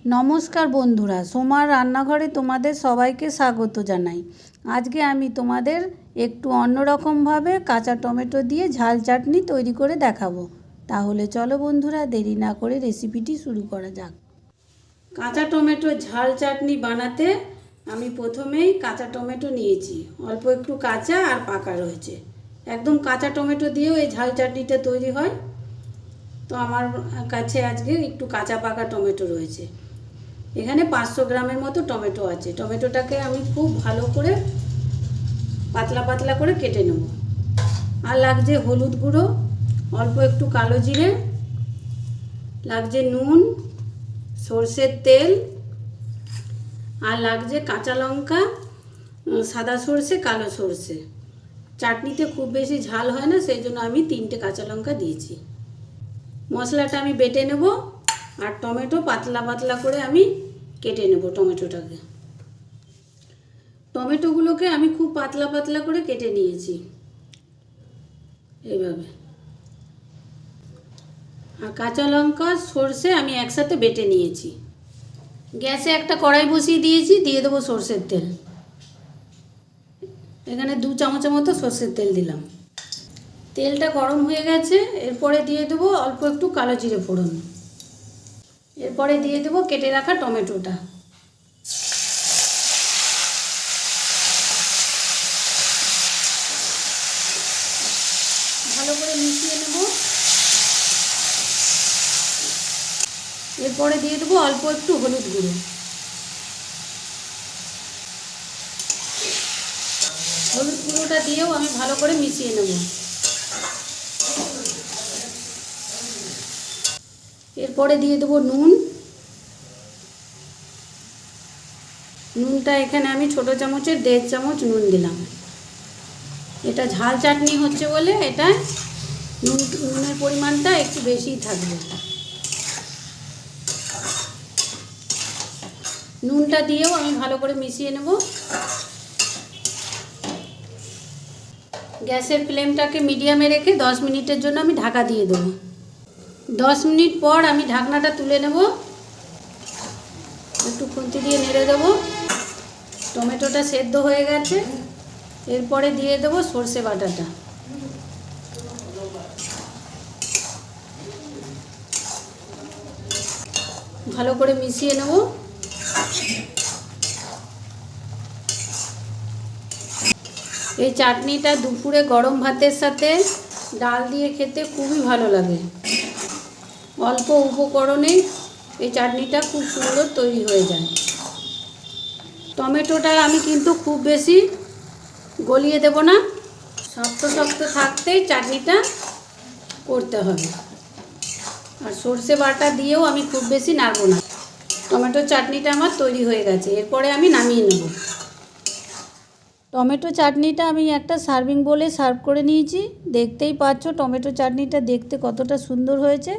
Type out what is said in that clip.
নমস্কার বন্ধুরা, সোমার রান্নাঘরে তোমাদের সবাইকে স্বাগত জানাই। আজকে আমি তোমাদের একটু অন্যরকমভাবে কাঁচা টমেটো দিয়ে ঝাল চাটনি তৈরি করে দেখাবো। তাহলে চলো বন্ধুরা, দেরি না করে রেসিপিটি শুরু করা যাক। কাঁচা টমেটো ঝাল চাটনি বানাতে আমি প্রথমেই কাঁচা টমেটো নিয়েছি। অল্প একটু কাঁচা আর পাকা রয়েছে। একদম কাঁচা টমেটো দিয়েও এই ঝাল চাটনিটা তৈরি হয়। তো আমার কাছে আজকে একটু কাঁচা পাকা টমেটো রয়েছে। এখানে 500 গ্রামের মতো টমেটো আছে। টমেটোটাকে আমি খুব ভালো করে পাতলা পাতলা করে কেটে নেব। আর লাগছে হলুদ গুঁড়ো, অল্প একটু কালো জিরে, লাগছে নুন, সর্ষের তেল, আর লাগছে কাঁচা লঙ্কা, সাদা সর্ষে, কালো সর্ষে। চাটনিতে খুব বেশি ঝাল হয় না, সেই জন্য আমি 3টে কাঁচা লঙ্কা দিয়েছি। মশলাটা আমি বেটে নেব আর টমেটো পাতলা পাতলা করে আমি কেটে নেব। টমেটোগুলোকে আমি খুব পাতলা পাতলা করে কেটে নিয়েছি এইভাবে। আর কাঁচা লঙ্কা সর্ষে আমি একসাথে বেটে নিয়েছি। গ্যাসে একটা কড়াই বসিয়ে দিয়েছি, দিয়ে দেবো সর্ষের তেল। এখানে 2 চামচের মতো সর্ষের তেল দিলাম। তেলটা গরম হয়ে গেছে, এরপরে দিয়ে দেবো অল্প একটু কালো জিরে ফোড়ন। এরপরে দিয়ে দেবো কেটে রাখা টমেটোটা। ভালো করে মিশিয়ে নেব। এরপরে দিয়ে দেবো অল্প একটু হলুদ গুঁড়ো। হলুদ গুঁড়োটা দিয়েও আমি ভালো করে মিশিয়ে নেব। এরপরে দিয়ে দেবো নুন। নুনটা এখানে আমি ছোটো চামচের 1.5 চামচ নুন দিলাম। এটা ঝাল চাটনি হচ্ছে বলে এটা নুনের পরিমাণটা একটু বেশিই থাকবে। নুনটা দিয়েও আমি ভালো করে মিশিয়ে নেব। গ্যাসের ফ্লেমটাকে মিডিয়ামে রেখে 10 মিনিটের জন্য আমি ঢাকা দিয়ে দেবো। 10 মিনিট পর আমি ঢাকনাটা তুলে নেব। একটু খুন্তি দিয়ে নেড়ে দেবো। টমেটোটা সেদ্ধ হয়ে গেছে। এরপরে দিয়ে দেবো সর্ষে বাটাটা। ভালো করে মিশিয়ে নেব। এই চাটনিটা দুপুরে গরম ভাতের সাথে ডাল দিয়ে খেতে খুবই ভালো লাগে। অল্প উপকরণেই এই চাটনিটা খুব সুন্দর তৈরি হয়ে যায়। টমেটোটা আমি কিন্তু খুব বেশি গলিয়ে দেব না, শক্ত শক্ত থাকতেই চাটনিটা করতে হবে। আর সর্ষে বাটা দিয়েও আমি খুব বেশি নাড়ব না। টমেটো চাটনিটা আমার তৈরি হয়ে গেছে। এরপরে আমি নামিয়ে নেব। টমেটো চাটনিটা আমি একটা সার্ভিং বোলে সার্ভ করে নিয়েছি। দেখতেই পাচ্ছ টমেটো চাটনিটা দেখতে কতটা সুন্দর হয়েছে।